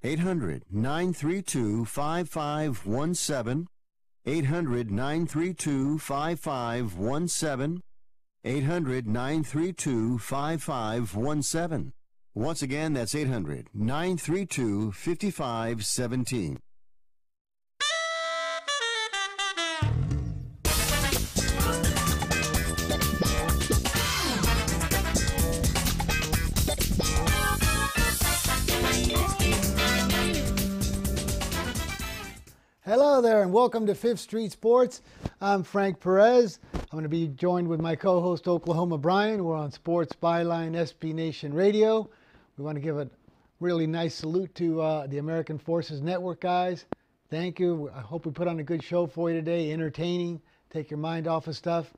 800-932-5517. 800-932-5517. 800-932-5517. Once again, that's 800-932-5517. Hello there and welcome to Fifth Street Sports. I'm Frank Perez. I'm going to be joined with my co-host Oklahoma Brian. We're on Sports Byline SB Nation Radio. We want to give a really nice salute to the American Forces Network guys. Thank you. I hope we put on a good show for you today, entertaining, take your mind off of stuff.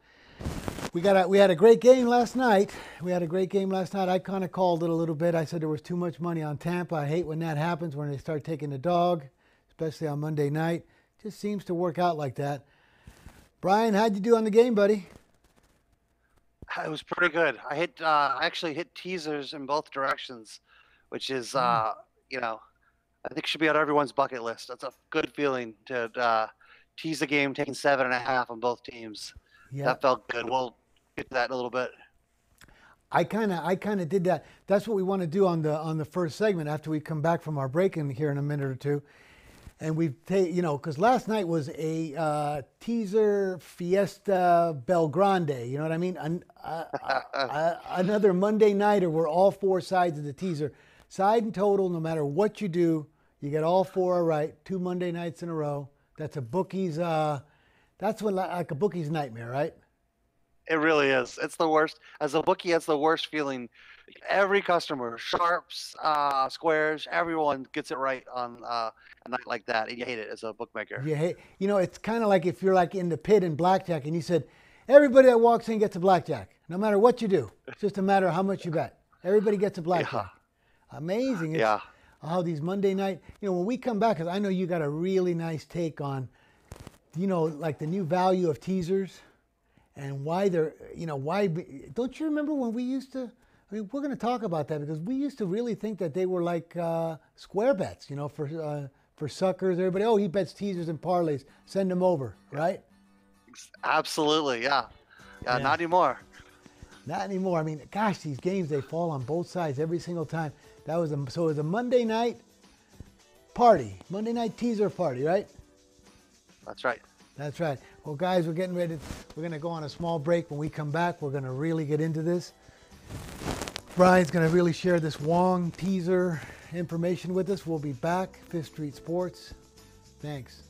We had a great game last night. I kind of called it a little bit. I said there was too much money on Tampa. I hate when that happens, when they start taking the dog, especially on Monday night. Just seems to work out like that. Brian, how'd you do on the game, buddy? It was pretty good. I actually hit teasers in both directions, which is, I think should be on everyone's bucket list. That's a good feeling to tease a game, taking 7.5 on both teams. Yeah. That felt good. We'll get to that in a little bit. I kind of did that. That's what we want to do on the first segment after we come back from our break in here in a minute or two. And because last night was a teaser fiesta Belgrande, you know what I mean? Another Monday nighter where all four sides of the teaser, side and total, no matter what you do, you get all four right. 2 Monday nights in a row. That's a bookie's. That's like a bookie's nightmare, right? It really is. It's the worst. As a bookie, it's the worst feeling. Every customer, sharps, squares, everyone gets it right on a night like that, and you hate it as a bookmaker. It's kind of like if you're like in the pit in blackjack, and you said everybody that walks in gets a blackjack, no matter what you do. It's just a matter of how much you bet. Everybody gets a blackjack. Yeah. Amazing. How these Monday night. When we come back, because I know you got a really nice take on, like the new value of teasers. And why don't you remember when we used to, we're going to talk about that because we used to really think that they were like square bets, for suckers. Everybody, he bets teasers and parlays, send them over, right? Absolutely, yeah. Not anymore. Not anymore. I mean, gosh, these games, they fall on both sides every single time. So it was a Monday night party, Monday night teaser party, right? That's right. That's right. Well, guys, we're getting ready. We're going to go on a small break. When we come back, we're going to really get into this. Brian's going to really share this Wong teaser information with us. We'll be back. Fifth Street Sports. Thanks.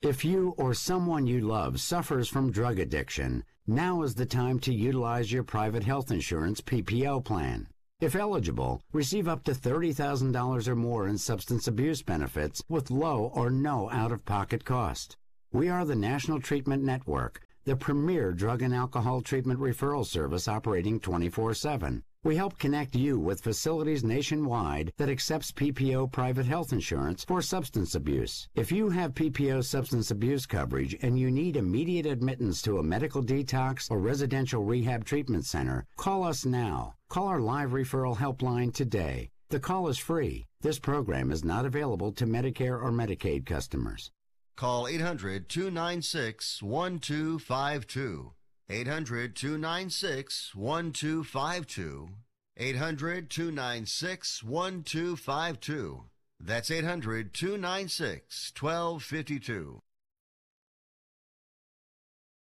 If you or someone you love suffers from drug addiction, now is the time to utilize your private health insurance PPO plan. If eligible, receive up to $30,000 or more in substance abuse benefits with low or no out-of-pocket cost. We are the National Treatment Network, the premier drug and alcohol treatment referral service operating 24/7. We help connect you with facilities nationwide that accepts PPO private health insurance for substance abuse. If you have PPO substance abuse coverage and you need immediate admittance to a medical detox or residential rehab treatment center, call us now. Call our live referral helpline today. The call is free. This program is not available to Medicare or Medicaid customers. Call 800-296-1252. 800-296-1252. 800-296-1252. That's 800-296-1252.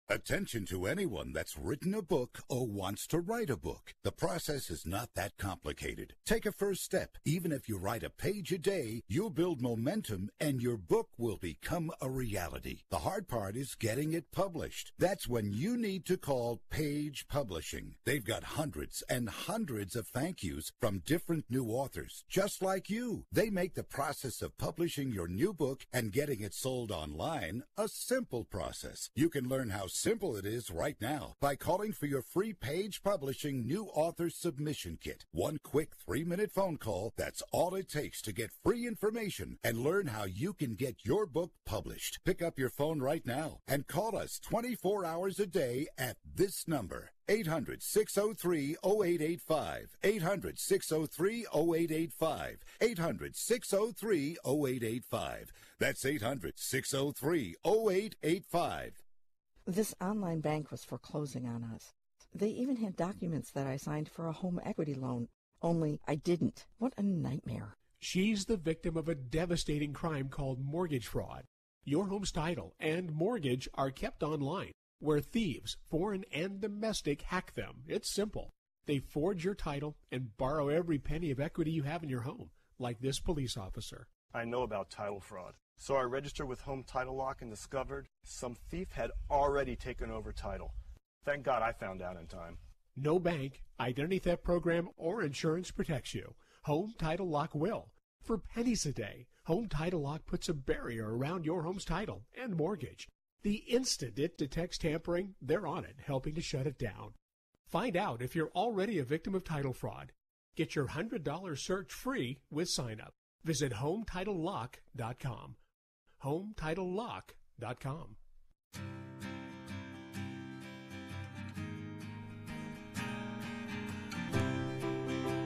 Attention to anyone that's written a book or wants to write a book. The process is not that complicated. Take a first step. Even if you write a page a day, you'll build momentum and your book will become a reality. The hard part is getting it published. That's when you need to call Page Publishing. They've got hundreds and hundreds of thank yous from different new authors, just like you. They make the process of publishing your new book and getting it sold online a simple process. You can learn how simple it is right now by calling for your free Page Publishing New Author Submission Kit. One quick 3-minute phone call, that's all it takes to get free information and learn how you can get your book published. Pick up your phone right now and call us 24 hours a day at this number. 800-603-0885. 800-603-0885. 800-603-0885. That's 800-603-0885. This online bank was foreclosing on us. They even had documents that I signed for a home equity loan, only I didn't. What a nightmare. She's the victim of a devastating crime called mortgage fraud. Your home's title and mortgage are kept online, where thieves, foreign and domestic, hack them. It's simple. They forge your title and borrow every penny of equity you have in your home, like this police officer. I know about title fraud, so I registered with Home Title Lock and discovered some thief had already taken over title. Thank God I found out in time. No bank, identity theft program, or insurance protects you. Home Title Lock will. For pennies a day, Home Title Lock puts a barrier around your home's title and mortgage. The instant it detects tampering, they're on it, helping to shut it down. Find out if you're already a victim of title fraud. Get your $100 search free with sign up. Visit HomeTitleLock.com. HomeTitleLock.com.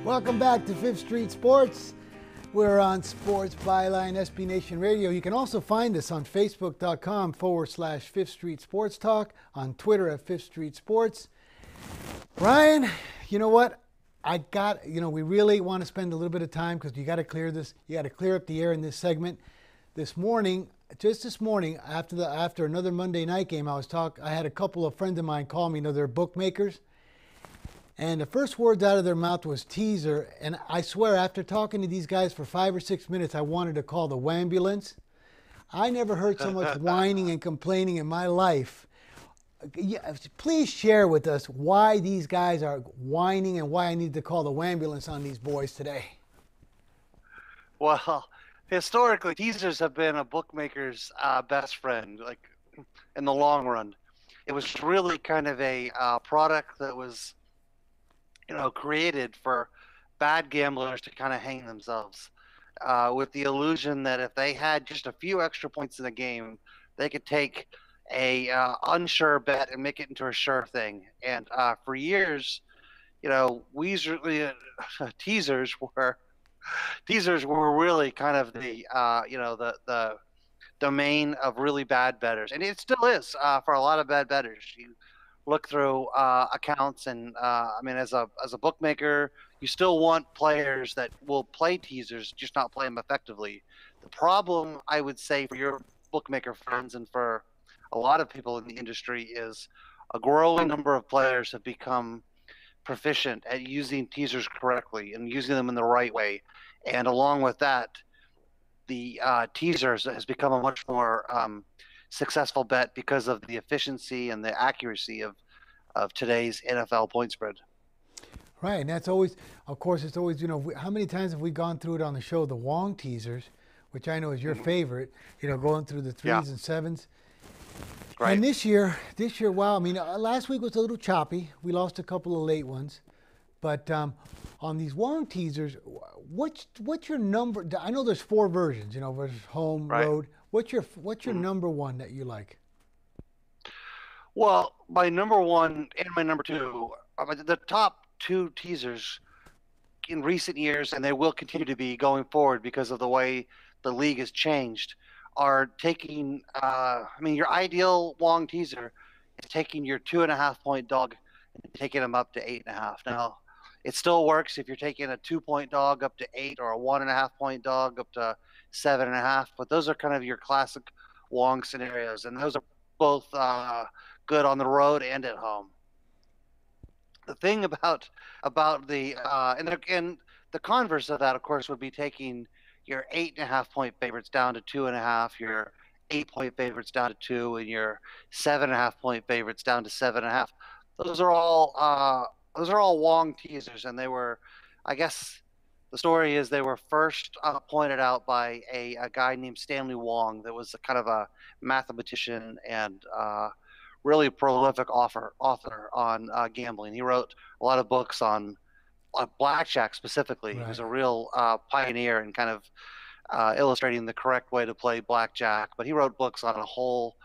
Welcome back to Fifth Street Sports. We're on Sports Byline SB Nation Radio. You can also find us on Facebook.com/Fifth Street Sports Talk, on Twitter at Fifth Street Sports. Brian, you know what? We really want to spend a little bit of time because you got to clear this. You got to clear up the air in this segment. This morning, after another Monday night game, I had a couple of friends of mine call me. They're bookmakers. And the first words out of their mouth was teaser. And I swear, after talking to these guys for 5 or 6 minutes, I wanted to call the wambulance. I never heard so much whining and complaining in my life. Please share with us why these guys are whining and why I need to call the wambulance on these boys today. Well, historically, teasers have been a bookmaker's best friend, like in the long run. It was really kind of a product that was created for bad gamblers to kind of hang themselves with the illusion that if they had just a few extra points in the game, they could take a unsure bet and make it into a sure thing. And for years, teasers were really kind of the domain of really bad bettors, and it still is for a lot of bad bettors. You look through accounts, and as a bookmaker, you still want players that will play teasers, just not play them effectively. The problem, I would say, for your bookmaker friends and for a lot of people in the industry is a growing number of players have become proficient at using teasers correctly and using them in the right way. And along with that, the teasers has become a much more successful bet because of the efficiency and the accuracy of today's NFL point spread. Right, and that's always, of course, it's always, how many times have we gone through it on the show, the Wong teasers, which I know is your favorite, going through the threes and sevens. Right. And this year, wow, last week was a little choppy. We lost a couple of late ones. But on these Wong teasers, what's your number? I know there's 4 versions, versus home, road. What's your number one that you like? Well, my number one and my number two, the top 2 teasers in recent years, and they will continue to be going forward because of the way the league has changed, are taking, your ideal Wong teaser is taking your 2.5 point dog and taking them up to 8.5. Now, it still works if you're taking a 2-point dog up to 8 or a 1.5 point dog up to 7.5, but those are kind of your classic Wong scenarios, and those are both good on the road and at home. The thing about the and the converse of that, of course, would be taking your 8.5 point favorites down to 2.5, your 8-point favorites down to 2, and your 7.5 point favorites down to 7.5. Those are all Wong teasers, and they were, I guess, the story is they were first pointed out by a guy named Stanley Wong, that was kind of a mathematician and really prolific author on gambling. He wrote a lot of books on blackjack specifically. He was a real pioneer in kind of illustrating the correct way to play blackjack. But he wrote books on a whole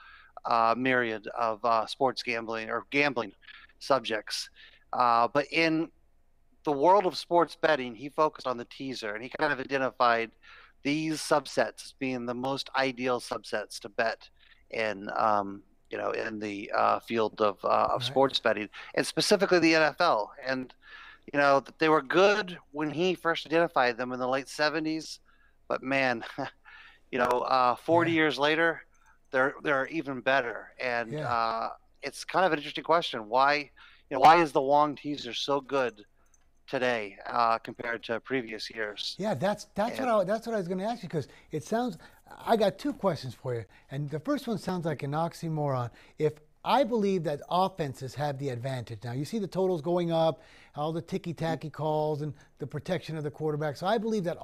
myriad of sports gambling or gambling subjects. But in the world of sports betting, he focused on the teaser, and he kind of identified these subsets as being the most ideal subsets to bet in, in the field of sports betting, and specifically the NFL. And they were good when he first identified them in the late '70s, but man, 40 years later, they're even better. And it's kind of an interesting question. Why is the Wong teaser so good today compared to previous years? Yeah, that's what I was going to ask you, because it sounds. I got two questions for you, and the first one sounds like an oxymoron. If I believe that offenses have the advantage now, you see the totals going up, all the ticky-tacky calls, and the protection of the quarterback. So I believe that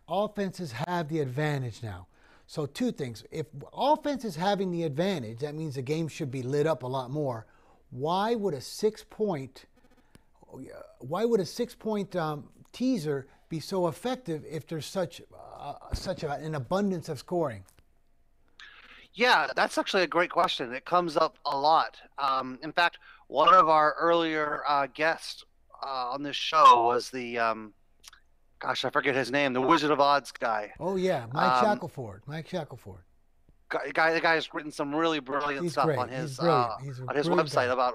offenses have the advantage now. So two things: if offense is having the advantage, that means the game should be lit up a lot more. Why would a six-point teaser be so effective if there's such an abundance of scoring? Yeah, that's actually a great question. It comes up a lot. In fact, one of our earlier guests on this show was the, I forget his name, the Wizard of Odds guy. Oh yeah, Mike Shackelford. The guy's written some really brilliant stuff on his website about.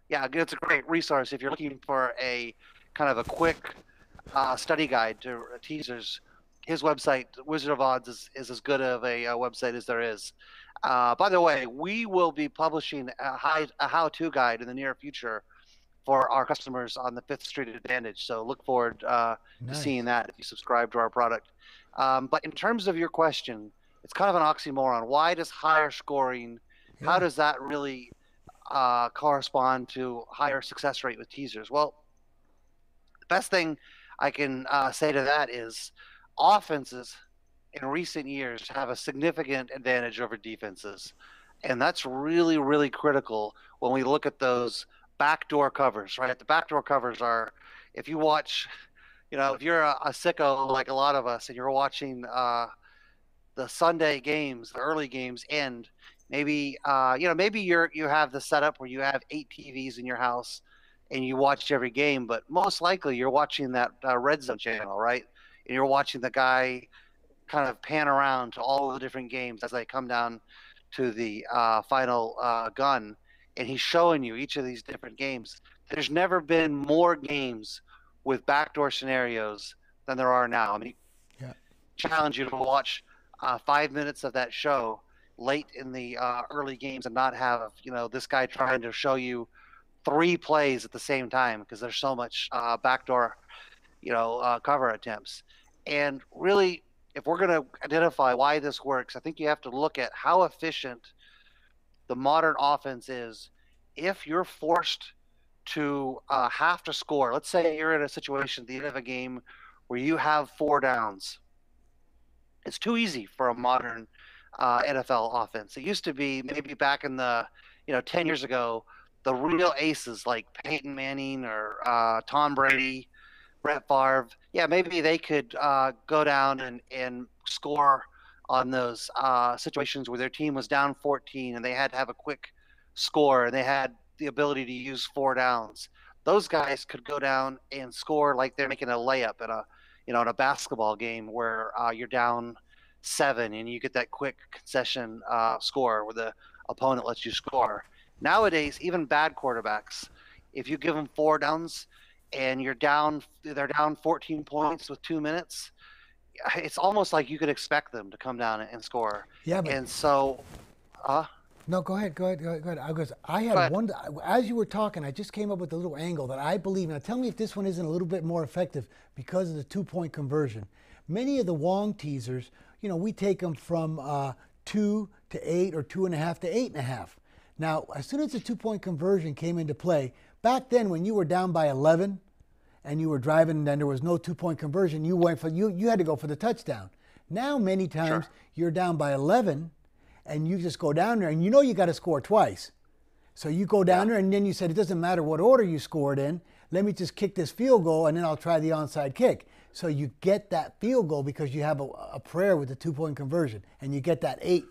Yeah, it's a great resource if you're looking for a kind of a quick study guide to teasers. His website, Wizard of Odds, is as good of a website as there is. By the way, we will be publishing a how-to guide in the near future for our customers on the Fifth Street Advantage. So look forward to seeing that if you subscribe to our product. But in terms of your question, it's kind of an oxymoron. Why does higher scoring, how does that really correspond to higher success rate with teasers? Well, the best thing I can say to that is offenses in recent years have a significant advantage over defenses. And that's really, really critical when we look at those backdoor covers, right? The backdoor covers are, if you watch, if you're a sicko like a lot of us and you're watching the Sunday games, the early games end, maybe, maybe you have the setup where you have 8 TVs in your house and you watch every game, but most likely you're watching that red zone channel, right? And you're watching the guy kind of pan around to all of the different games as they come down to the final gun, and he's showing you each of these different games. There's never been more games with backdoor scenarios than there are now. I mean, challenge you to watch 5 minutes of that show late in the early games and not have this guy trying to show you 3 plays at the same time, because there's so much backdoor cover attempts. And really, if we're going to identify why this works, I think you have to look at how efficient the modern offense is. If you're forced to have to score, let's say you're in a situation at the end of a game where you have 4 downs. It's too easy for a modern NFL offense. It used to be maybe back in the 10 years ago, the real aces like Peyton Manning or Tom Brady, Brett Favre, maybe they could go down and score on those situations where their team was down 14 and they had to have a quick score and they had the ability to use 4 downs. Those guys could go down and score like they're making a layup in a basketball game where you're down 7 and you get that quick concession score where the opponent lets you score. Nowadays, even bad quarterbacks, if you give them 4 downs and they're down 14 points with 2 minutes, it's almost like you could expect them to come down and score. Yeah, but, and so, no, go ahead. I had one. As you were talking, I just came up with a little angle that I believe. Now, tell me if this one isn't a little bit more effective because of the 2-point conversion. Many of the Wong teasers, we take them from 2 to 8 or 2.5 to 8.5. Now, as soon as the 2-point conversion came into play, back then when you were down by 11 and you were driving and then there was no 2-point conversion, you had to go for the touchdown. Now, many times you're down by 11 and you just go down there and you got to score twice. So you go down there, and then you said, it doesn't matter what order you scored in. Let me just kick this field goal, and then I'll try the onside kick. So you get that field goal because you have a prayer with the 2-point conversion, and you get that 8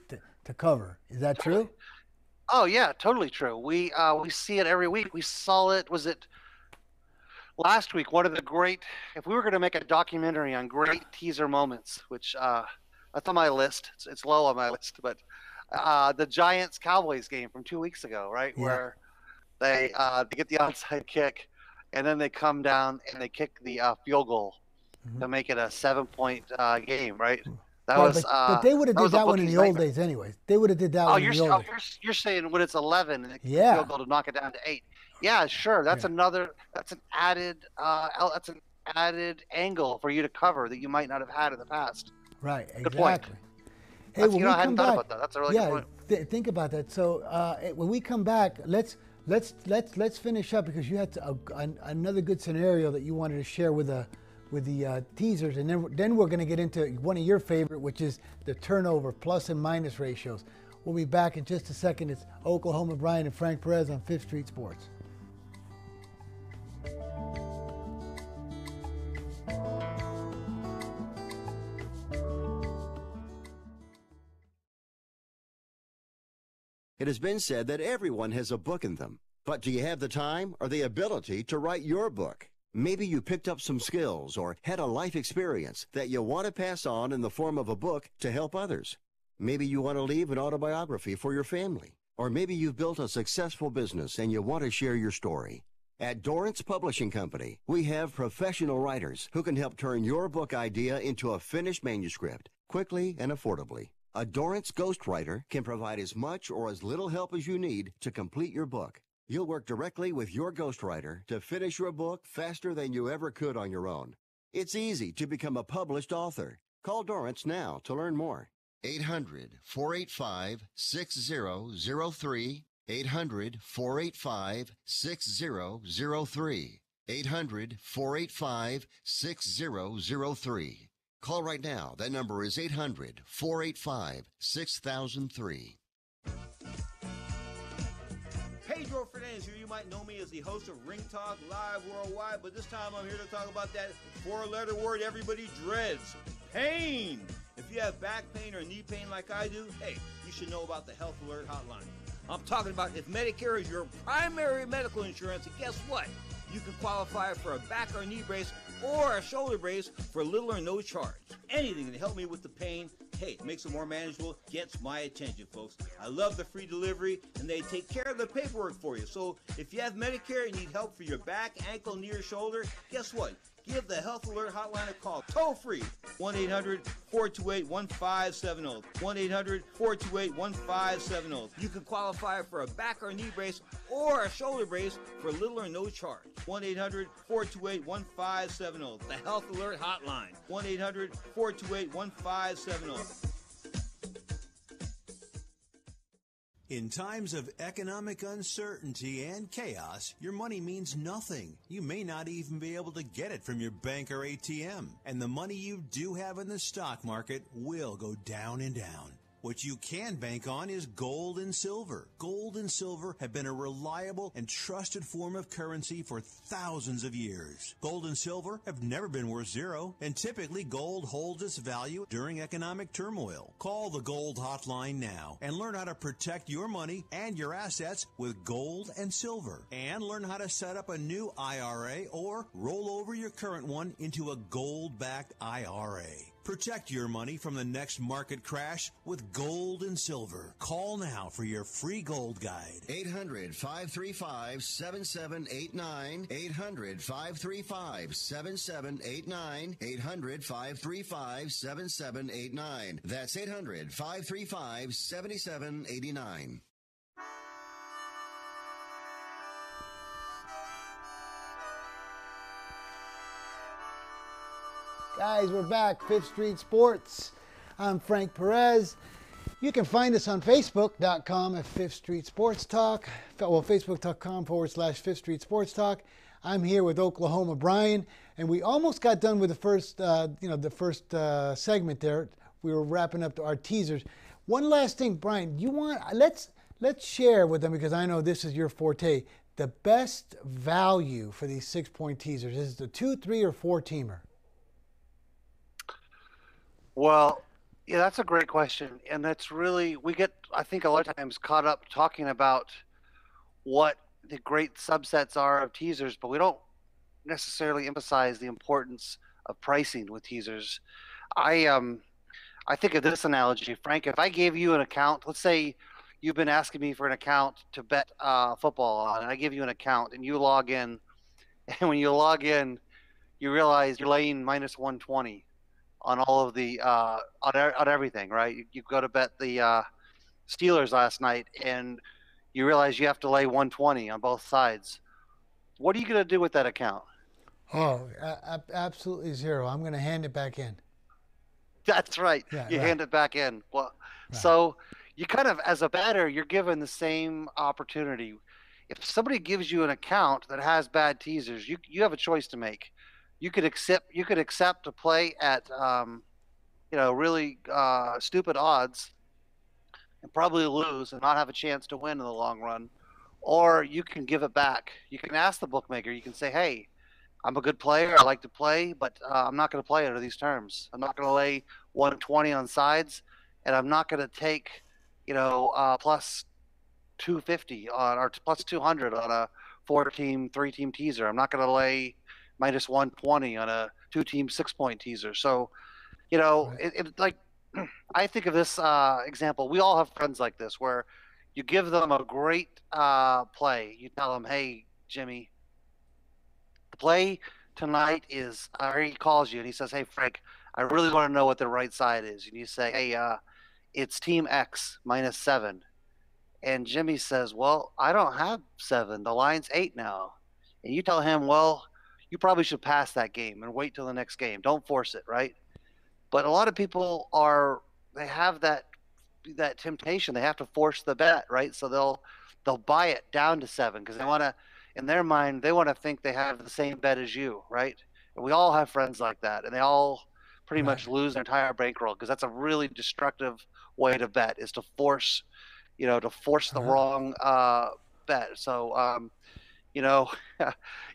to cover. Is that true? Oh yeah, totally true. We see it every week. We saw it. Was it last week? One of the great. If we were going to make a documentary on great teaser moments, which that's on my list. It's low on my list, but the Giants-Cowboys game from 2 weeks ago, right, where they get the onside kick, and then they come down and they kick the field goal to make it a 7-point game, right? But they would have did that one in the old days anyways. They would have did that one in the old days. You're saying when it's 11 and the field goal to knock it down to 8. Yeah, sure. That's an added angle for you to cover that you might not have had in the past. Right, exactly. Good point. Hey, when we I hadn't come thought back, about that. That's a really good point. Think about that. So when we come back, let's finish up because you had another good scenario that you wanted to share with the teasers, and then we're going to get into one of your favorite, which is the turnover plus and minus ratios. We'll be back in just a second. It's Oklahoma Brian and Frank Perez on 5th Street Sports. It has been said that everyone has a book in them. But do you have the time or the ability to write your book? Maybe you picked up some skills or had a life experience that you want to pass on in the form of a book to help others. Maybe you want to leave an autobiography for your family. Or maybe you've built a successful business and you want to share your story. At Dorrance Publishing Company, we have professional writers who can help turn your book idea into a finished manuscript quickly and affordably. A Dorrance ghostwriter can provide as much or as little help as you need to complete your book. You'll work directly with your ghostwriter to finish your book faster than you ever could on your own. It's easy to become a published author. Call Dorrance now to learn more. 800-485-6003. 800-485-6003. 800-485-6003. Call right now. That number is 800-485-6003. Pedro Fernandez here. You might know me as the host of Ring Talk Live Worldwide, but this time I'm here to talk about that 4-letter word everybody dreads, pain. If you have back pain or knee pain like I do, hey, you should know about the Health Alert Hotline. I'm talking about if Medicare is your primary medical insurance, and guess what? You can qualify for a back or knee brace or a shoulder brace for little or no charge. Anything to help me with the pain, hey, makes it more manageable, gets my attention, folks. I love the free delivery, and they take care of the paperwork for you. So if you have Medicare and need help for your back, ankle, knee, or shoulder, guess what? Give the Health Alert Hotline a call, toll free, 1-800-428-1570. 1-800-428-1570. You can qualify for a back or knee brace or a shoulder brace for little or no charge. 1-800-428-1570. The Health Alert Hotline, 1-800-428-1570. In times of economic uncertainty and chaos, your money means nothing. You may not even be able to get it from your bank or ATM. And the money you do have in the stock market will go down and down. What you can bank on is gold and silver. Gold and silver have been a reliable and trusted form of currency for thousands of years. Gold and silver have never been worth zero, and typically gold holds its value during economic turmoil. Call the Gold Hotline now and learn how to protect your money and your assets with gold and silver. And learn how to set up a new IRA or roll over your current one into a gold-backed IRA. Protect your money from the next market crash with gold and silver. Call now for your free gold guide. 800-535-7789. 800-535-7789. 800-535-7789. That's 800-535-7789. Guys, we're back, 5th Street Sports. I'm Frank Perez. You can find us on Facebook.com at 5th Street Sports Talk. Well, Facebook.com/5th Street Sports Talk. I'm here with Oklahoma Brian, and we almost got done with the first, segment there. We were wrapping up our teasers. One last thing, Brian. Let's let's share with them, because I know this is your forte, the best value for these 6-point teasers. Is it the 2, 3, or 4-teamer? Well, yeah, that's a great question. And that's really, we get, I think, a lot of times caught up talking about what the great subsets are of teasers, but we don't necessarily emphasize the importance of pricing with teasers. I think of this analogy, Frank. If I gave you an account, let's say you've been asking me for an account to bet football on, and I give you an account and you log in, and when you log in, you realize you're laying minus 120 on all of the on everything, right? You go to bet the Steelers last night, and you realize you have to lay 120 on both sides. What are you going to do with that account? Oh, absolutely zero. I'm going to hand it back in. That's right. Yeah, you right. hand it back in. Well, Right. so you kind of, as a batter, you're given the same opportunity. If somebody gives you an account that has bad teasers, you have a choice to make. You could accept to play at really stupid odds and probably lose and not have a chance to win in the long run, or you can give it back. You can ask the bookmaker. You can say, "Hey, I'm a good player. I like to play, but I'm not going to play under these terms. I'm not going to lay 120 on sides, and I'm not going to take, plus 250 on or plus 200 on a 4-team, 3-team teaser. I'm not going to lay minus 120 on a 2-team 6-point teaser." So, Right. like I think of this example. We all have friends like this where you give them a great play. You tell them, "Hey, Jimmy, the play tonight is," or he calls you and he says, "Hey, Frank, I really want to know what the right side is." And you say, "Hey, it's Team X minus 7." And Jimmy says, "Well, I don't have 7. The line's 8 now." And you tell him, "Well, you probably should pass that game and wait till the next game. Don't force it," right? But a lot of people they have that temptation. They have to force the bet, right? So they'll buy it down to 7 because they want to, in their mind, they want to think they have the same bet as you, right? And we all have friends like that, and they all pretty Right. much lose their entire bankroll because that's a really destructive way to bet, is to force, the Uh-huh. wrong bet. So you know,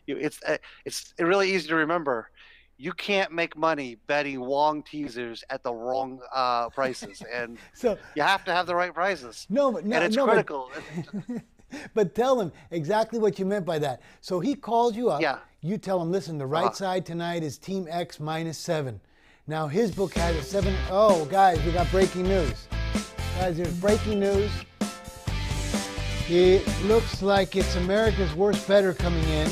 it's really easy to remember. You can't make money betting wrong teasers at the wrong prices, and So you have to have the right prices. no, but And no, it's no, critical. but tell him exactly what you meant by that. So he calls you up. Yeah. You tell him, listen, the right side tonight is Team X minus 7. Now his book has a 7. Oh, guys, we got breaking news. Guys, there's breaking news. It looks like it's America's Worst Bettor coming in.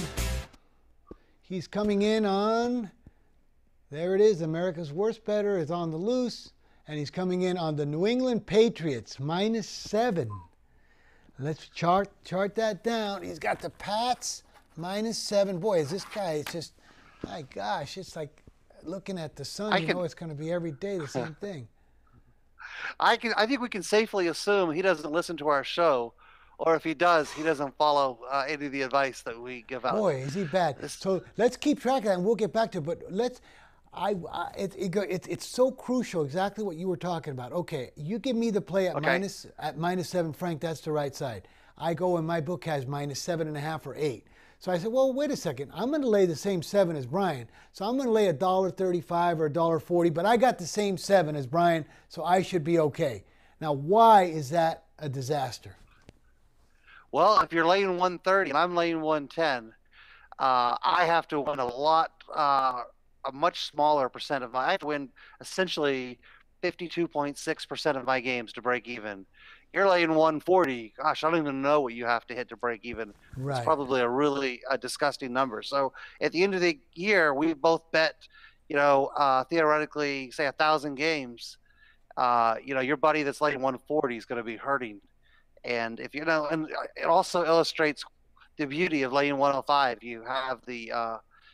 He's coming in on, there it is, America's Worst Bettor is on the loose, and he's coming in on the New England Patriots minus 7. Let's chart that down. He's got the Pats minus 7. Boy, is this guy, it's just, my gosh, it's like looking at the sun. It's going to be every day the same thing. I think we can safely assume he doesn't listen to our show, or if he does, he doesn't follow any of the advice that we give out. Boy, is he bad. So let's keep track of that, and we'll get back to it. But it's so crucial, exactly what you were talking about. Okay, you give me the play at minus 7, Frank, that's the right side. I go, and my book has minus 7.5 or 8. So I said, well, wait a second. I'm going to lay the same 7 as Brian. So I'm going to lay $1.35 or $1.40, but I got the same 7 as Brian, so I should be okay. Now, why is that a disaster? Well, if you're laying 130 and I'm laying 110, I have to win a much smaller percent I have to win essentially 52.6% of my games to break even. You're laying 140. Gosh, I don't even know what you have to hit to break even. Right. It's probably a really disgusting number. So at the end of the year, we both bet, theoretically, say 1,000 games. Your buddy that's laying 140 is going to be hurting. And and it also illustrates the beauty of laying 105. You have the,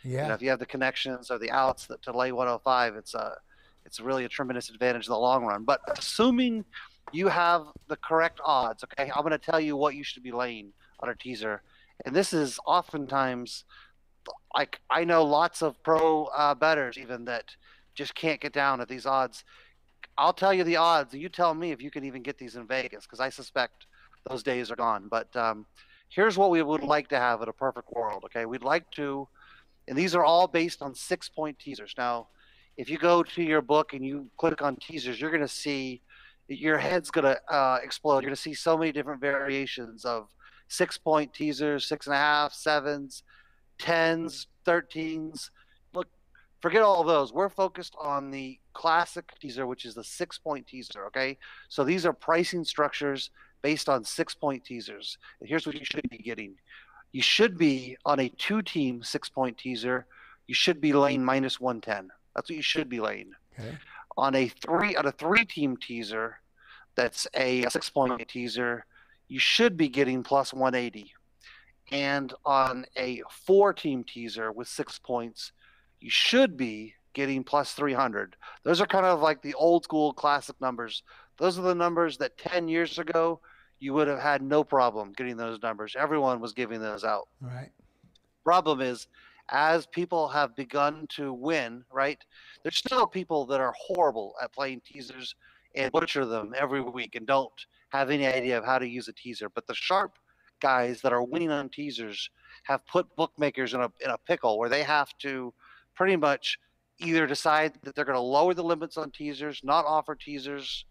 if you have the connections or the outs to lay 105, it's really a tremendous advantage in the long run. But assuming you have the correct odds, okay, I'm going to tell you what you should be laying on a teaser. And this is oftentimes, like, I know lots of pro bettors even that just can't get down at these odds. I'll tell you the odds, and you tell me if you can even get these in Vegas, because I suspect those days are gone. But here's what we would like to have in a perfect world. Okay, we'd like to, and these are all based on 6-point teasers. Now, if you go to your book and you click on teasers, you're going to see your head's going to explode. You're going to see so many different variations of 6-point teasers, 6.5, 7s, 10s, 13s. Look, forget all of those. We're focused on the classic teaser, which is the 6-point teaser. Okay, so these are pricing structures based on 6-point teasers. And here's what you should be getting. You should be on a 2-team 6-point teaser. You should be laying minus 110. That's what you should be laying. Okay. On a 3-team teaser, that's a 6-point teaser, you should be getting plus 180. And on a 4-team teaser with 6 points, you should be getting plus 300. Those are kind of like the old school classic numbers. Those are the numbers that 10 years ago you would have had no problem getting those numbers. Everyone was giving those out. Right. Problem is, as people have begun to win, right, there's still people that are horrible at playing teasers and butcher them every week and don't have any idea of how to use a teaser. But the sharp guys that are winning on teasers have put bookmakers in a pickle where they have to pretty much either decide that they're going to lower the limits on teasers, not offer teasers,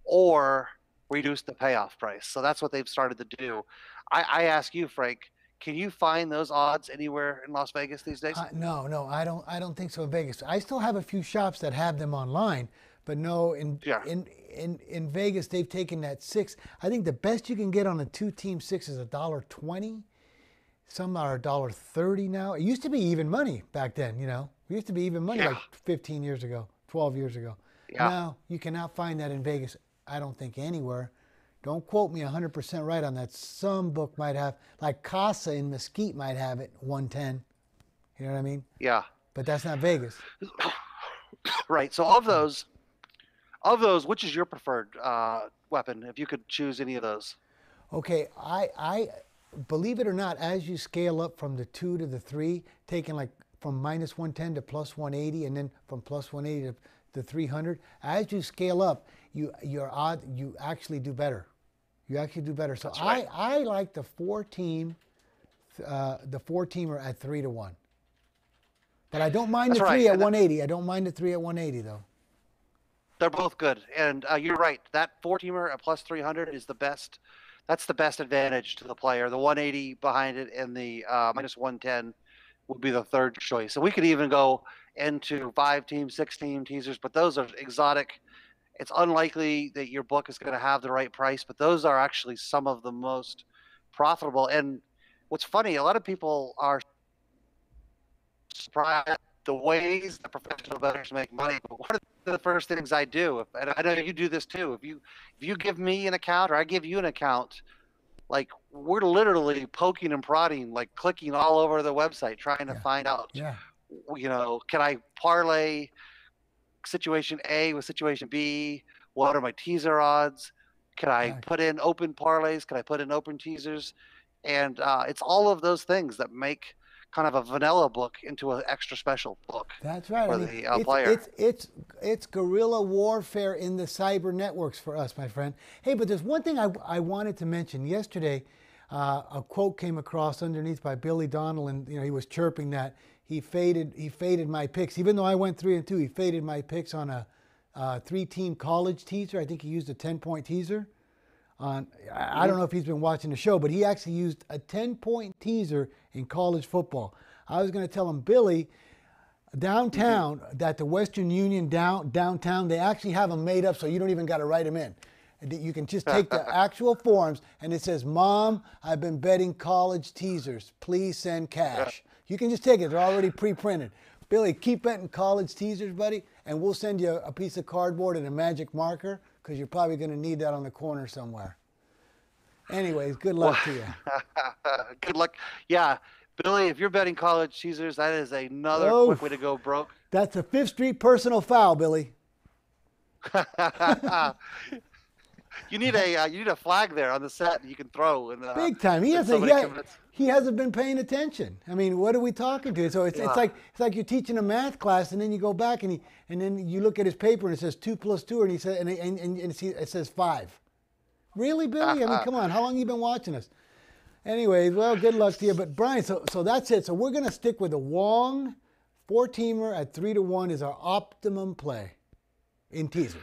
or reduce the payoff price. So that's what they've started to do. I ask you, Frank, can you find those odds anywhere in Las Vegas these days? No, I don't think so in Vegas. I still have a few shops that have them online, but no, in Vegas they've taken that 6. I think the best you can get on a 2-team 6 is $1.20. Some are $1.30 now. It used to be even money back then, you know. It used to be even money like 15 years ago, 12 years ago. Yeah. Now you cannot find that in Vegas, I don't think, anywhere. Don't quote me 100% right on that. Some book might have, like Casa in Mesquite might have it 110. You know what I mean? Yeah. But that's not Vegas. Right. So of those, which is your preferred weapon? If you could choose any of those. Okay, I believe it or not, as you scale up from the 2 to the 3, taking like from minus 110 to plus 180, and then from plus 180 to 300, as you scale up, you actually do better. You actually do better. So right. I like the 4-teamer at 3 to 1. But I don't mind the 3 at 180. I don't mind the 3 at 180 though. They're both good, and you're right. That 4-teamer at plus 300 is the best. That's the best advantage to the player. The 180 behind it and the minus 110 would be the third choice. So we could even go into 5-team, 6-team teasers, but those are exotic. It's unlikely that your book is going to have the right price, but those are actually some of the most profitable. And what's funny, a lot of people are surprised at the ways that professional bettors make money. But one of the first things I do, and I know you do this too, if you give me an account or I give you an account, like we're literally poking and prodding, like clicking all over the website, trying to find out, you know, can I parlay situation A with situation B? What are my teaser odds? Can I put in open parlays? Can I put in open teasers? And it's all of those things that make kind of a vanilla book into an extra special book. That's right. For the player. It's guerrilla warfare in the cyber networks for us, my friend. Hey, but there's one thing I wanted to mention. Yesterday, a quote came across underneath by Billy Donnell, and you know he was chirping that he faded my picks. Even though I went 3-2, he faded my picks on a 3-team college teaser. I think he used a 10-point teaser. I don't know if he's been watching the show, but he actually used a 10-point teaser in college football. I was going to tell him, Billy, downtown, that the Western Union downtown, they actually have them made up so you don't even got to write them in. You can just take the actual forms, and it says, Mom, I've been betting college teasers. Please send cash. You can just take it. They're already pre-printed. Billy, keep betting college teasers, buddy, and we'll send you a piece of cardboard and a magic marker because you're probably going to need that on the corner somewhere. Anyways, good luck to you. Good luck. Yeah, Billy, if you're betting college teasers, that is another quick way to go broke. That's a Fifth Street personal foul, Billy. You need a flag there on the set that you can throw. And, big time. He hasn't been paying attention. I mean, what are we talking to? So it's like you're teaching a math class, and then you go back and then you look at his paper and it says 2 + 2, and he said and it says 5. Really, Billy? I mean, come on. How long have you been watching us? Anyways, well, good luck to you. But, Brian, so that's it. So we're going to stick with the Wong 4-teamer at 3-1 is our optimum play in teasers.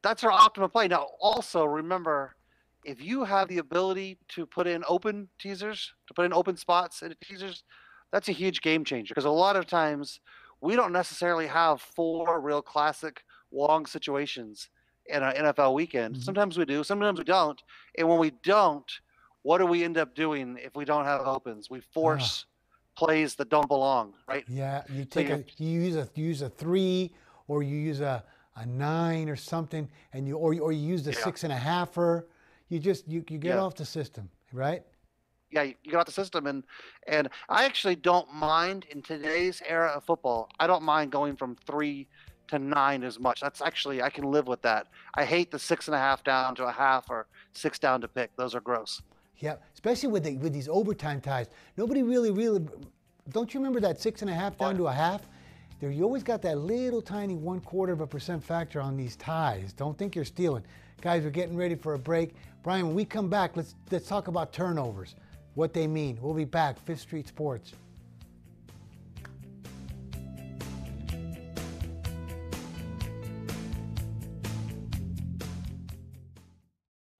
That's our optimum play. Now, also remember, if you have the ability to put in open teasers, to put in open spots in teasers, that's a huge game changer. Because a lot of times we don't necessarily have 4 real classic Wong situations in an NFL weekend. Mm-hmm. Sometimes we do, sometimes we don't. And when we don't, what do we end up doing if we don't have opens? We force plays that don't belong, right? Yeah, you take you use a 3, or you use a 9 or something, and you use the 6.5er. You get off the system, right? Yeah, you get off the system, and I actually don't mind in today's era of football. I don't mind going from 3 to 9 as much. That's actually, I can live with that. I hate the 6.5 down to a half or 6 down to pick. Those are gross. Yeah, especially with these overtime ties. Nobody really. Don't you remember that 6.5 down to a half? There, you always got that little tiny 0.25% factor on these ties. Don't think you're stealing, guys. We're getting ready for a break. Brian, when we come back, let's talk about turnovers, what they mean. We'll be back. 5th Street Sports.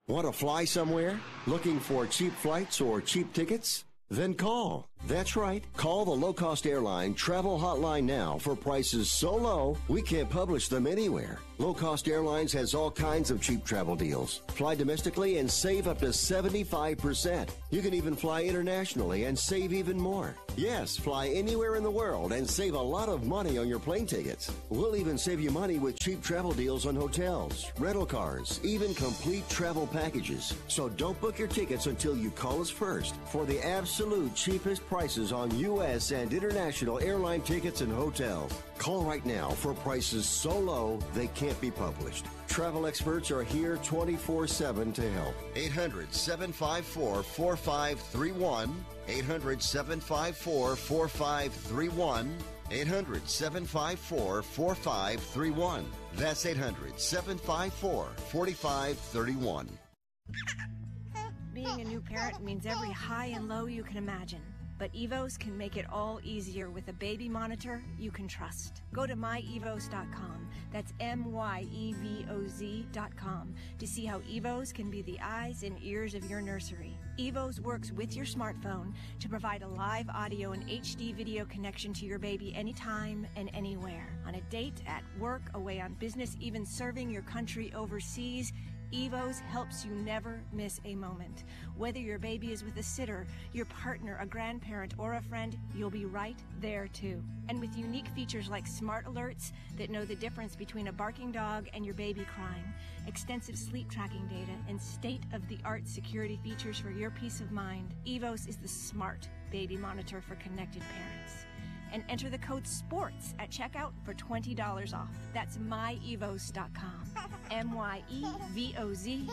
Want to fly somewhere? Looking for cheap flights or cheap tickets? Then call. That's right. Call the low-cost airline travel hotline now for prices so low we can't publish them anywhere. Low Cost Airlines has all kinds of cheap travel deals. Fly domestically and save up to 75%. You can even fly internationally and save even more. Yes, fly anywhere in the world and save a lot of money on your plane tickets. We'll even save you money with cheap travel deals on hotels, rental cars, even complete travel packages. So don't book your tickets until you call us first for the absolute cheapest prices on U.S. and international airline tickets and hotels. Call right now for prices so low they can't be published. Travel experts are here 24/7 to help. 800-754-4531. 800-754-4531. 800-754-4531. That's 800-754-4531. Being a new parent means every high and low you can imagine. But Evos can make it all easier with a baby monitor you can trust. Go to myevos.com, that's MYEVOZ.com, to see how Evos can be the eyes and ears of your nursery. Evos works with your smartphone to provide a live audio and HD video connection to your baby anytime and anywhere. On a date, at work, away on business, even serving your country overseas, Evos helps you never miss a moment. Whether your baby is with a sitter, your partner, a grandparent, or a friend, you'll be right there too. And with unique features like smart alerts that know the difference between a barking dog and your baby crying, extensive sleep tracking data, and state-of-the-art security features for your peace of mind, Evos is the smart baby monitor for connected parents. And enter the code SPORTS at checkout for $20 off. That's myevos.com. MYEVOZ.com.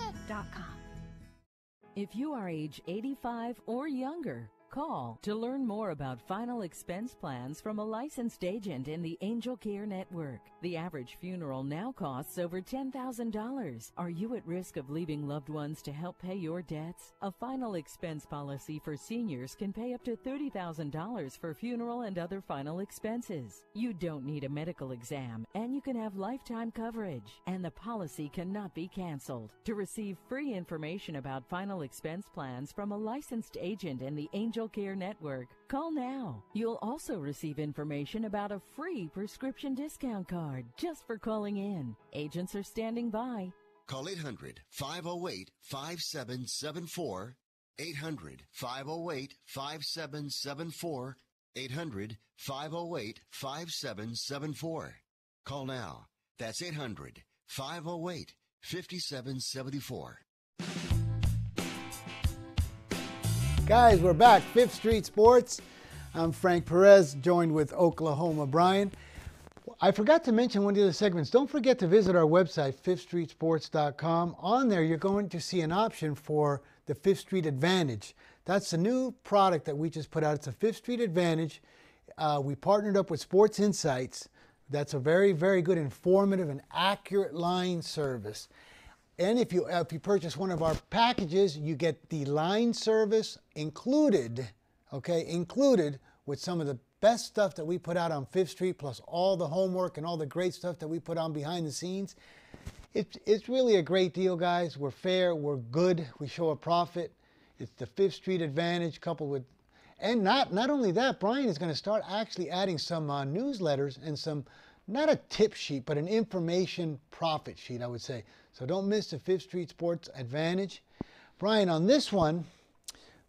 If you are age 85 or younger, call to learn more about final expense plans from a licensed agent in the Angel Care Network. The average funeral now costs over $10,000. Are you at risk of leaving loved ones to help pay your debts? A final expense policy for seniors can pay up to $30,000 for funeral and other final expenses. You don't need a medical exam, and you can have lifetime coverage, and the policy cannot be canceled. To receive free information about final expense plans from a licensed agent in the Angel Care Network, call now. You'll also receive information about a free prescription discount card just for calling in. Agents are standing by. Call 800-508-5774. 800-508-5774. 800-508-5774. Call now. That's 800-508-5774. Guys, we're back. 5th Street Sports. I'm Frank Perez, joined with Oklahoma Brian. I forgot to mention one of the other segments. Don't forget to visit our website, 5thstreetsports.com. On there, you're going to see an option for the 5th Street Advantage. That's a new product that we just put out. It's a 5th Street Advantage. We partnered up with Sports Insights. That's a very, very good, informative, and accurate line service. And if you purchase one of our packages, you get the line service included, okay, included with some of the best stuff that we put out on Fifth Street, plus all the homework and all the great stuff that we put on behind the scenes. It's really a great deal, guys. We're fair, we're good, we show a profit. It's the Fifth Street advantage coupled with, and not only that, Brian is going to start actually adding some newsletters and some, not a tip sheet, but an information profit sheet, I would say. So don't miss the Fifth Street Sports Advantage. Brian, on this one,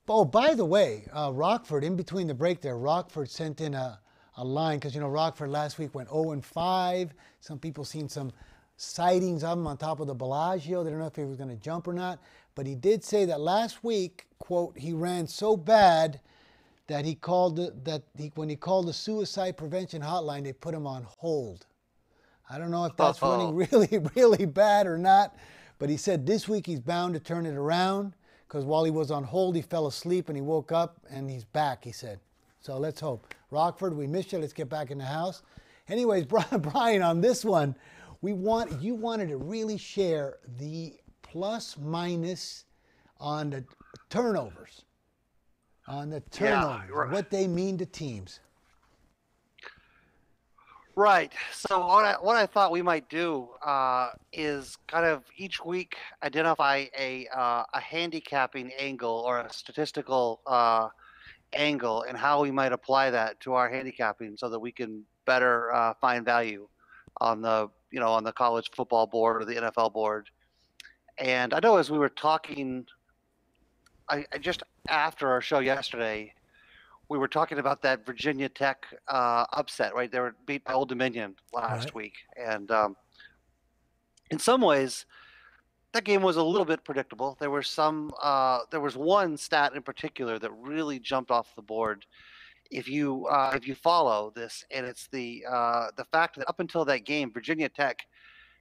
oh, by the way, Rockford, in between the break there, Rockford sent in a line, because, you know, Rockford last week went 0-5. Some people seen some sightings of him on top of the Bellagio. They don't know if he was going to jump or not. But he did say that last week, quote, he ran so bad that when he called the suicide prevention hotline, they put him on hold. I don't know if that's running really, really bad or not, but he said this week he's bound to turn it around, because while he was on hold, he fell asleep and he woke up and he's back, he said. So let's hope. Rockford, we missed you. Let's get back in the house. Anyways, Brian, on this one, you wanted to really share the plus minus on the turnovers. Yeah, right. What they mean to teams. Right. So what I thought we might do is kind of each week identify a handicapping angle or a statistical angle, and how we might apply that to our handicapping so that we can better find value on the college football board or the NFL board. And I know as we were talking, I just after our show yesterday, we were talking about that Virginia Tech upset, right? They were beat by Old Dominion last week. And in some ways, that game was a little bit predictable. There was one stat in particular that really jumped off the board if you follow this, and it's the fact that up until that game, Virginia Tech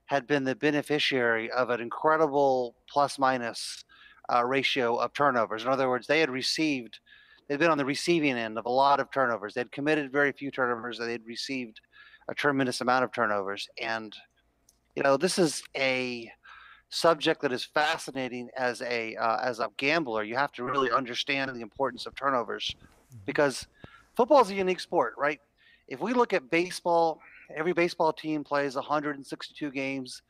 had been the beneficiary of an incredible plus-minus ratio of turnovers. In other words, they'd been on the receiving end of a lot of turnovers. They'd committed very few turnovers, and they'd received a tremendous amount of turnovers. And, this is a subject that is fascinating as a gambler. You have to really understand the importance of turnovers, because football is a unique sport, right? If we look at baseball, every baseball team plays 162 games.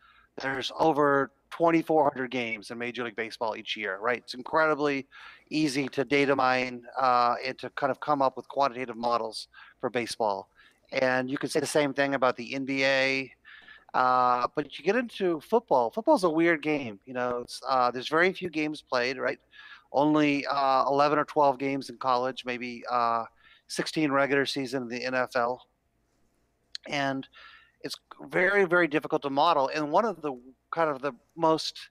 There's over 2,400 games in Major League Baseball each year, right? It's incredibly easy to data mine and to kind of come up with quantitative models for baseball. And you could say the same thing about the NBA. But you get into football. Football's a weird game. There's very few games played, right? Only 11 or 12 games in college, maybe 16 regular season in the NFL. And it's very, very difficult to model. And one of the kind of the most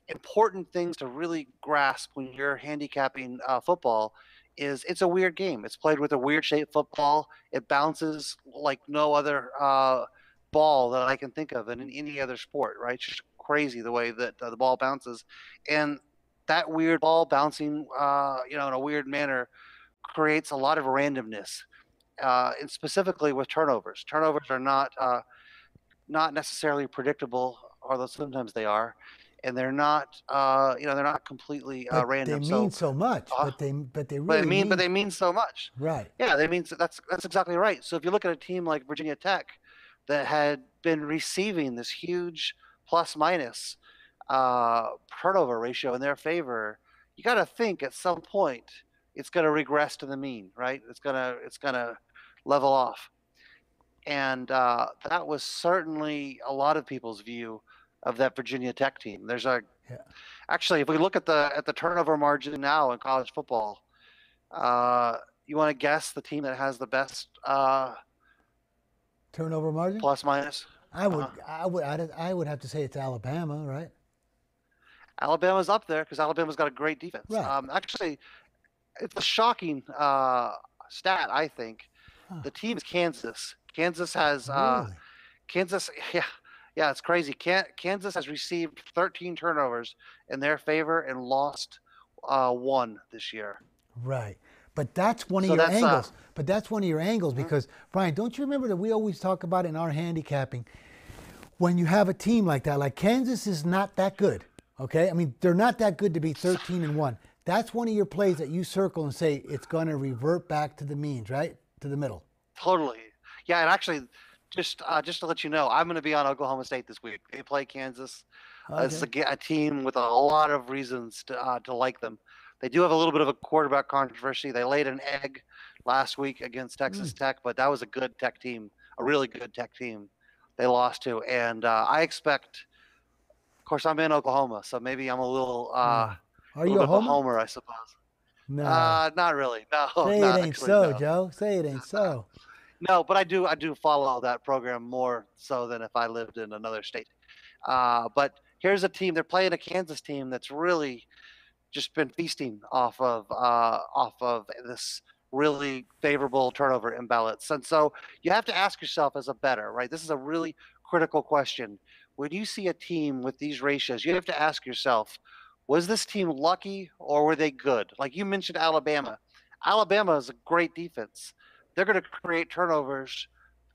important things to really grasp when you're handicapping football is it's a weird game. It's played with a weird shaped football. It bounces like no other ball that I can think of in any other sport, right? It's just crazy the way that the ball bounces. And that weird ball bouncing, in a weird manner creates a lot of randomness. And specifically with turnovers. Turnovers are not necessarily predictable, although sometimes they are, and they're not they're not completely random. They mean so much, but they mean so much. Right. Yeah, that's exactly right. So if you look at a team like Virginia Tech that had been receiving this huge plus minus turnover ratio in their favor, you got to think at some point it's going to regress to the mean, right? It's gonna level off. And that was certainly a lot of people's view of that Virginia Tech team. Actually, if we look at the turnover margin now in college football, you want to guess the team that has the best turnover margin plus minus? I would have to say it's Alabama, right? Alabama's up there because Alabama's got a great defense. Right. Actually, it's a shocking stat, I think. The team is Kansas. Kansas has really? Kansas. Yeah, it's crazy. Kansas has received 13 turnovers in their favor and lost 1 this year. Right. But that's one of your angles. But that's one of your angles because, Brian, don't you remember that we always talk about in our handicapping, when you have a team like that, like Kansas is not that good, okay? I mean, they're not that good to be 13-1. That's one of your plays that you circle and say it's going to revert back to the means, right? To the middle. Totally. Yeah, and actually, just to let you know, I'm going to be on Oklahoma State this week. They play Kansas. It's a team with a lot of reasons to like them. They do have a little bit of a quarterback controversy. They laid an egg last week against Texas Tech, but that was a good Tech team, a really good Tech team they lost to. And I expect, of course, I'm in Oklahoma, so maybe I'm a little, Are a little you bit a of a homer? homer, I suppose. No. Not really. No, Say not it ain't actually, so, no. Joe. Say it ain't so. No, but I do follow that program more so than if I lived in another state. But here's a team. They're playing a Kansas team that's really just been feasting off of this really favorable turnover imbalance. And so you have to ask yourself as a bettor, right? This is a really critical question. When you see a team with these ratios, you have to ask yourself, was this team lucky or were they good? Like you mentioned Alabama. Alabama is a great defense. They're going to create turnovers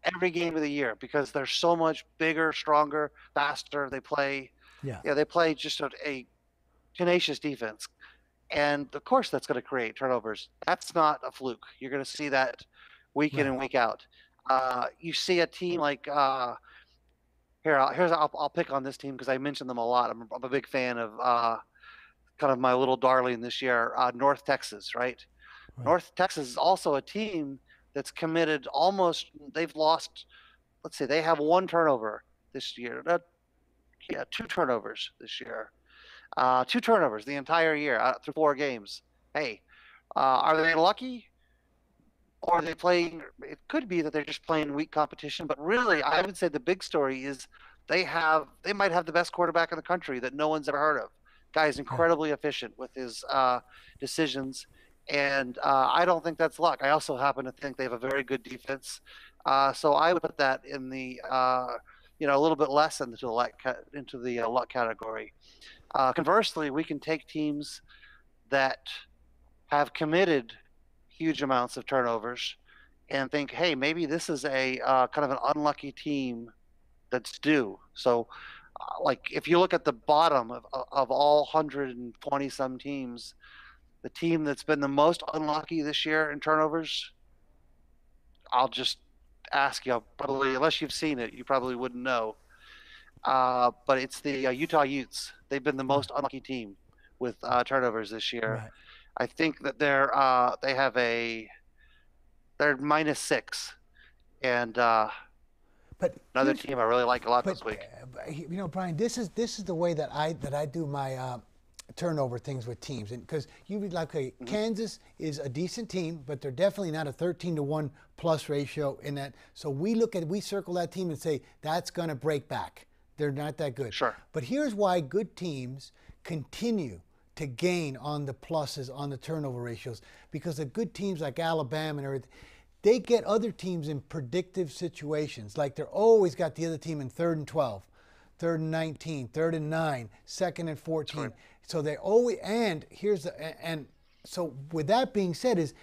every game of the year because they're so much bigger, stronger, faster. They play, Yeah. they play just a tenacious defense. And of course, that's going to create turnovers. That's not a fluke. You're going to see that week in and week out. You see a team like I'll pick on this team because I mentioned them a lot. I'm a big fan of kind of my little darling this year, North Texas, right? North Texas is also a team that's committed almost. They've lost. Let's see, they have one turnover this year. Two turnovers this year. Two turnovers the entire year through 4 games. Hey, are they lucky? Or are they playing? It could be that they're just playing weak competition, but really, I would say the big story is they might have the best quarterback in the country that no one's ever heard of. Guy is incredibly efficient with his decisions, and I don't think that's luck. I also happen to think they have a very good defense, so I would put that in the a little bit less into the luck category. Conversely, we can take teams that have committed huge amounts of turnovers and think, hey, maybe this is a kind of an unlucky team that's due. So, like if you look at the bottom of all 120 some teams, the team that's been the most unlucky this year in turnovers, I'll just ask you, probably unless you've seen it, you probably wouldn't know. But it's the Utah Utes. They've been the most unlucky team with turnovers this year. Right. I think that they're -6, and but another team I really like a lot this week. Brian, this is the way that I do my turnover things with teams, and because Kansas is a decent team, but they're definitely not a 13-1 plus ratio in that. So we circle that team and say that's going to break back. They're not that good. Sure. But here's why good teams continue to gain on the pluses on the turnover ratios, because the good teams like Alabama and everything, they get other teams in predictive situations. Like they're always got the other team in 3rd and 12, 3rd and 19, 3rd and 9, 2nd and 14. Right. So they always, and so with that being said is,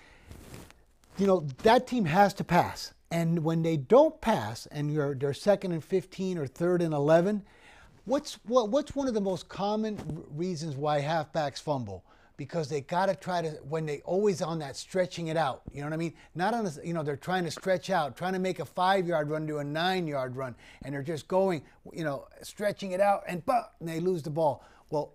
that team has to pass. And when they don't pass and they're 2nd and 15 or 3rd and 11, what's one of the most common reasons why halfbacks fumble? Because they got to try to, when they always on that stretching it out, you know what I mean? Not on a, they're trying to stretch out, trying to make a 5-yard run to a 9-yard run, and they're just going, stretching it out, and they lose the ball. Well,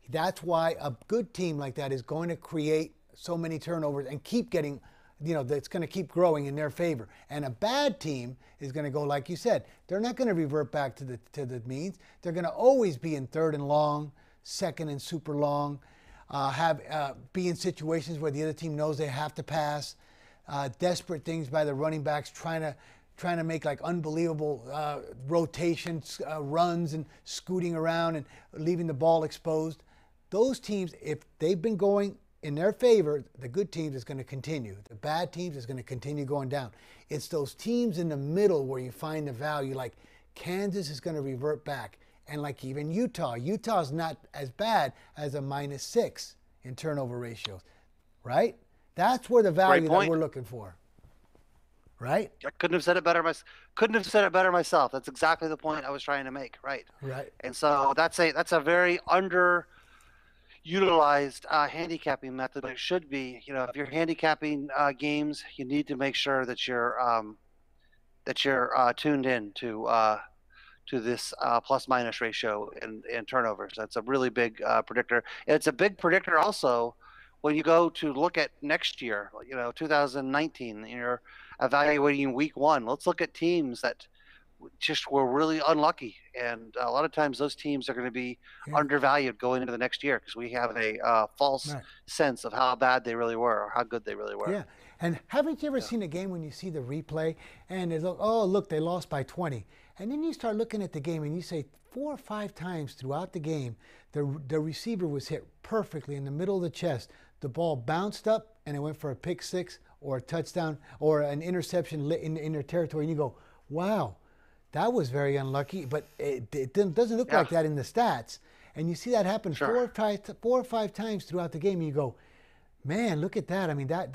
that's why a good team like that is going to create so many turnovers and keep getting, that's going to keep growing in their favor. And a bad team is going to go, like you said, they're not going to revert back to the means. They're going to always be in 3rd and long, 2nd and super long, be in situations where the other team knows they have to pass, desperate things by the running backs trying to make like unbelievable rotations, runs and scooting around and leaving the ball exposed. Those teams, if they've been going in their favor, the good teams is going to continue. The bad teams is going to continue going down. It's those teams in the middle where you find the value, like Kansas is going to revert back. And like even Utah's not as bad as a -6 in turnover ratios, right? That's where the value that we're looking for. right? I couldn't have said it better. Couldn't have said it better myself. That's exactly the point I was trying to make. Right. Right. And so that's a very underutilized handicapping method, but it should be. You know, if you're handicapping games, you need to make sure that you're tuned in to this plus minus ratio and turnovers. That's a really big predictor. And it's a big predictor also when you go to look at next year, 2019, you're evaluating week one. Let's look at teams that just were really unlucky. And a lot of times those teams are going to be undervalued going into the next year because we have a false sense of how bad they really were or how good they really were. Yeah. And haven't you ever seen a game when you see the replay and they look, they lost by 20. And then you start looking at the game and you say 4 or 5 times throughout the game, the receiver was hit perfectly in the middle of the chest. The ball bounced up and it went for a pick six or a touchdown or an interception in their territory. And you go, wow, that was very unlucky. But it doesn't look like that in the stats. And you see that happen 4 or 5 times throughout the game. And you go, man, look at that. I mean, that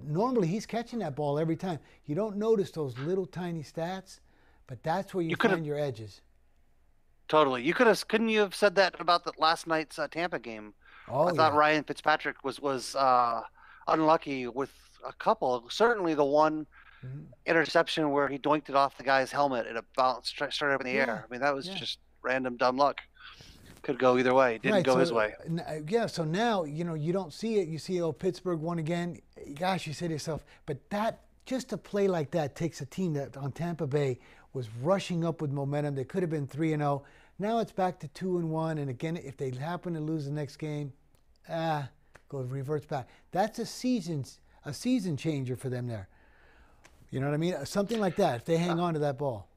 normally he's catching that ball every time. You don't notice those little tiny stats, but that's where you find your edges. Totally. Couldn't you have said that about the last night's Tampa game? I thought Ryan Fitzpatrick was unlucky with a couple. Certainly the one interception where he doinked it off the guy's helmet and it bounced, started up in the air. I mean, that was just random dumb luck. Could go either way. Didn't go his way. Yeah, so now, you don't see it. You see, Pittsburgh won again. Gosh, you say to yourself, but just a play like that takes a team that on Tampa Bay was rushing up with momentum. They could have been 3-0. Now it's back to 2-1. And again, if they happen to lose the next game, reverts back. That's a season changer for them there. You know what I mean? Something like that, if they hang on to that ball.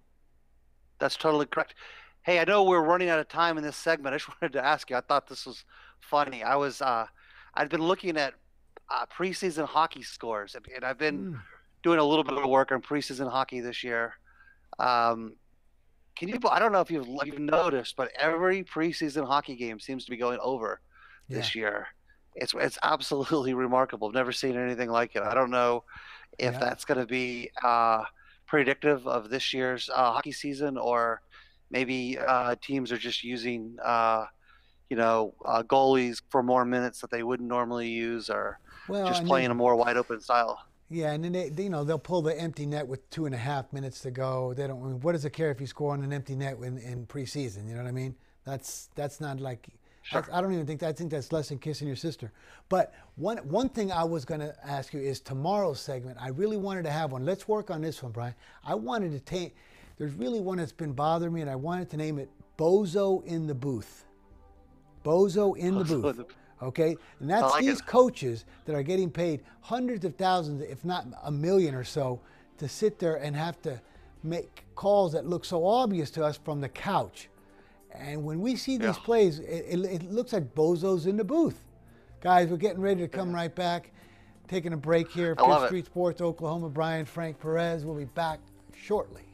That's totally correct. Hey, I know we're running out of time in this segment. I just wanted to ask you. I thought this was funny. I'd been looking at preseason hockey scores, and I've been doing a little bit of work on preseason hockey this year. I don't know if you've noticed, but every preseason hockey game seems to be going over this year. It's absolutely remarkable. I've never seen anything like it. I don't know if that's going to be predictive of this year's hockey season, or maybe teams are just using, goalies for more minutes that they wouldn't normally use, or just playing a more wide open style. Yeah, and then they'll pull the empty net with 2.5 minutes to go. They don't. What does it care if you score on an empty net in preseason? You know what I mean? That's not like. Sure. I don't even think I think that's less than kissing your sister. But one thing I was going to ask you is tomorrow's segment. I really wanted to have one. Let's work on this one, Brian. I wanted to take. There's really one that's been bothering me, and I wanted to name it Bozo in the Booth. Bozo in the Booth. Okay? And that's these coaches that are getting paid hundreds of thousands, if not $1 million or so, to sit there and have to make calls that look so obvious to us from the couch. And when we see these plays, it looks like Bozo's in the booth. Guys, we're getting ready to come right back. Taking a break here. Fifth Street Sports, Oklahoma. Brian, Frank Perez. We'll be back shortly.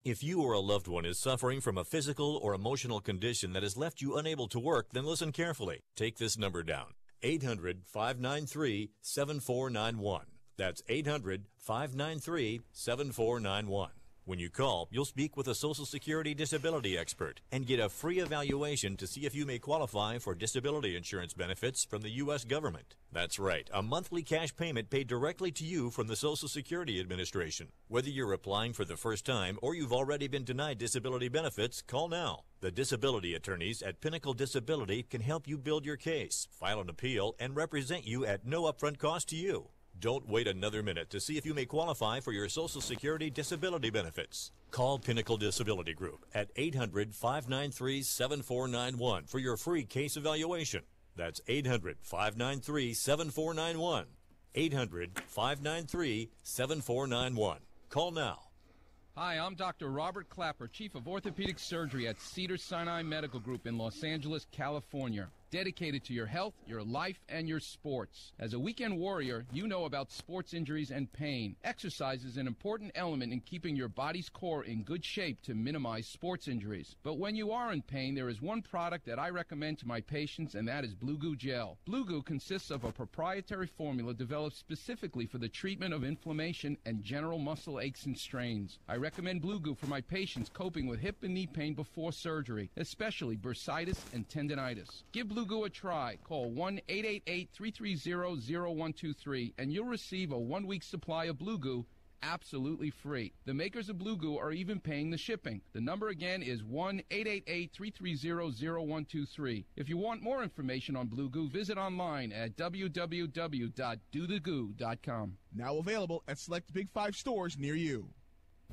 If you or a loved one is suffering from a physical or emotional condition that has left you unable to work, then listen carefully. Take this number down, 800-593-7491. That's 800-593-7491. When you call, you'll speak with a Social Security disability expert and get a free evaluation to see if you may qualify for disability insurance benefits from the U.S. government. That's right, a monthly cash payment paid directly to you from the Social Security Administration. Whether you're applying for the first time or you've already been denied disability benefits, call now. The disability attorneys at Pinnacle Disability can help you build your case, file an appeal, and represent you at no upfront cost to you. Don't wait another minute to see if you may qualify for your Social Security disability benefits. Call Pinnacle Disability Group at 800-593-7491 for your free case evaluation. That's 800-593-7491. 800-593-7491. Call now. Hi, I'm Dr. Robert Clapper, Chief of Orthopedic Surgery at Cedars-Sinai Medical Group in Los Angeles, California. dedicated to your health, your life, and your sports. As a weekend warrior, you know about sports injuries and pain. Exercise is an important element in keeping your body's core in good shape to minimize sports injuries. But when you are in pain, there is one product that I recommend to my patients, and that is Blue Goo Gel. Blue Goo consists of a proprietary formula developed specifically for the treatment of inflammation and general muscle aches and strains. I recommend Blue Goo for my patients coping with hip and knee pain before surgery, especially bursitis and tendinitis. Give Blue Goo a try. Call 1-888-330-0123 and you'll receive a 1-week supply of Blue Goo absolutely free. The makers of Blue Goo are even paying the shipping. The number again is 1-888-330-0123. If you want more information on Blue Goo, visit online at www.dothegoo.com. Now available at select Big 5 stores near you.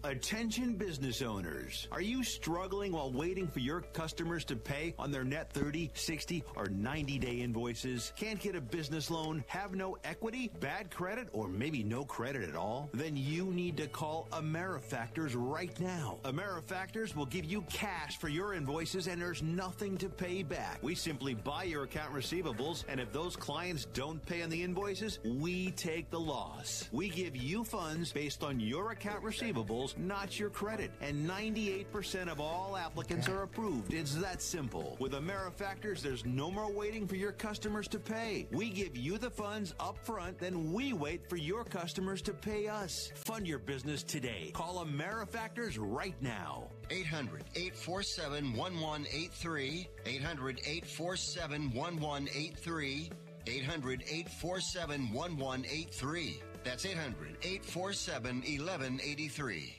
Attention business owners. Are you struggling while waiting for your customers to pay on their net 30, 60, or 90-day invoices? Can't get a business loan? Have no equity? Bad credit? Or maybe no credit at all? Then you need to call AmeriFactors right now. AmeriFactors will give you cash for your invoices and there's nothing to pay back. We simply buy your account receivables, and if those clients don't pay on the invoices, we take the loss. We give you funds based on your account receivables, not your credit. And 98% of all applicants are approved. It's that simple. With AmeriFactors, there's no more waiting for your customers to pay. We give you the funds up front, then we wait for your customers to pay us. Fund your business today. Call AmeriFactors right now. 800-847-1183. 800-847-1183. 800-847-1183. That's 800-847-1183.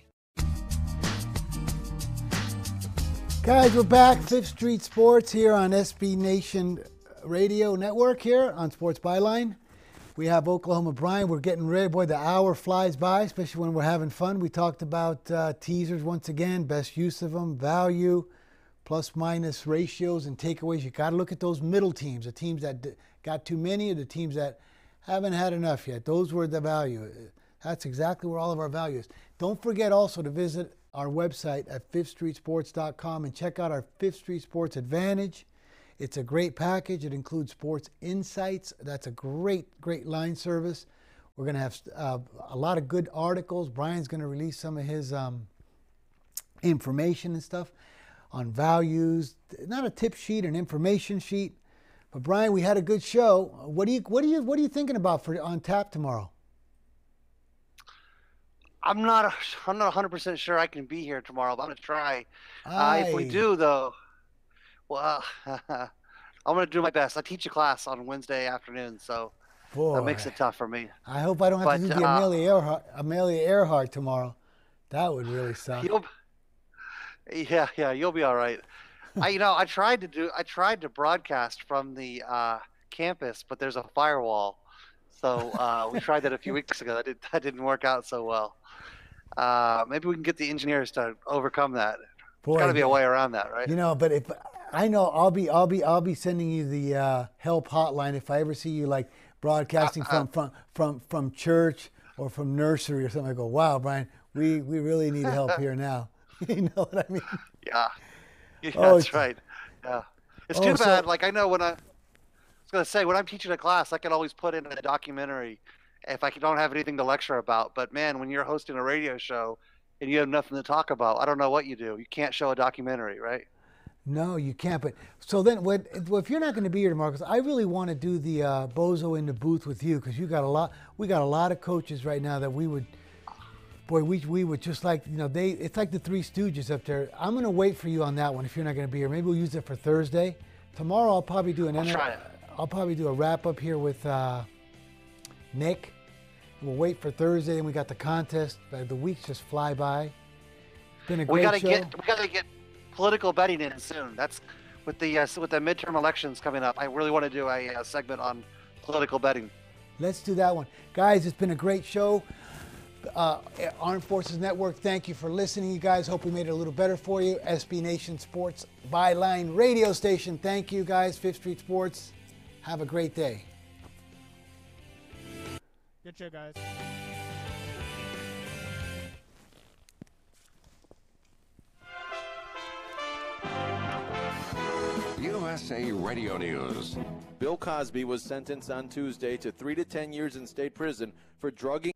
Guys, we're back. 5th Street Sports here on SB Nation Radio Network here on Sports Byline. We have Oklahoma Brian. We're getting ready. Boy, the hour flies by, especially when we're having fun. We talked about teasers once again, best use of them, value, plus-minus ratios and takeaways. You got to look at those middle teams, the teams that got too many or the teams that haven't had enough yet. Those were the value. That's exactly where all of our value is. Don't forget also to visit our website at fifthstreetsports.com and check out our 5th Street Sports Advantage. It's a great package. It includes sports insights. That's a great line service. We're going to have a lot of good articles. Brian's going to release some of his information and stuff on values. Not a tip sheet, an information sheet. But Brian, we had a good show. What are you thinking about for on tap tomorrow? I'm not 100% sure I can be here tomorrow, but I'm going to try. If we do, though, well, I'm going to do my best. I teach a class on Wednesday afternoon, so that makes it tough for me. I hope I don't have to do the Amelia Earhart tomorrow. That would really suck. Yeah, you'll be all right. I tried to broadcast from the campus, but there's a firewall. So we tried that a few weeks ago. That didn't work out so well. Maybe we can get the engineers to overcome that. There's got to be a way around that, right? But if I know, I'll be sending you the help hotline if I ever see you like broadcasting from church or from nursery or something. I go, wow, Brian, we really need help here now. You know what I mean? Yeah, that's right. Yeah, it's too bad. Like I know when I was going to say when I'm teaching a class, I can always put in a documentary if I don't have anything to lecture about. But man, when you're hosting a radio show and you have nothing to talk about, I don't know what you do. You can't show a documentary, right? No, you can't. But so then, if you're not going to be here tomorrow, because I really want to do the Bozo in the booth with you, because we got a lot of coaches right now that we would just like, it's like the Three Stooges up there. I'm going to wait for you on that one if you're not going to be here. Maybe we'll use it for Thursday. Tomorrow I'll probably do I'll probably do a wrap up here with Nick. We'll wait for Thursday, and we got the contest. The weeks just fly by. It's been a great show. We gotta get political betting in soon. That's with the midterm elections coming up. I really want to do a segment on political betting. Let's do that one, guys. It's been a great show. Armed Forces Network, thank you for listening, you guys. Hope we made it a little better for you. SB Nation Sports Byline Radio Station. Thank you, guys. 5th Street Sports. Have a great day. Good show, guys. U.S. USA Radio News. Bill Cosby was sentenced on Tuesday to 3 to 10 years in state prison for drugging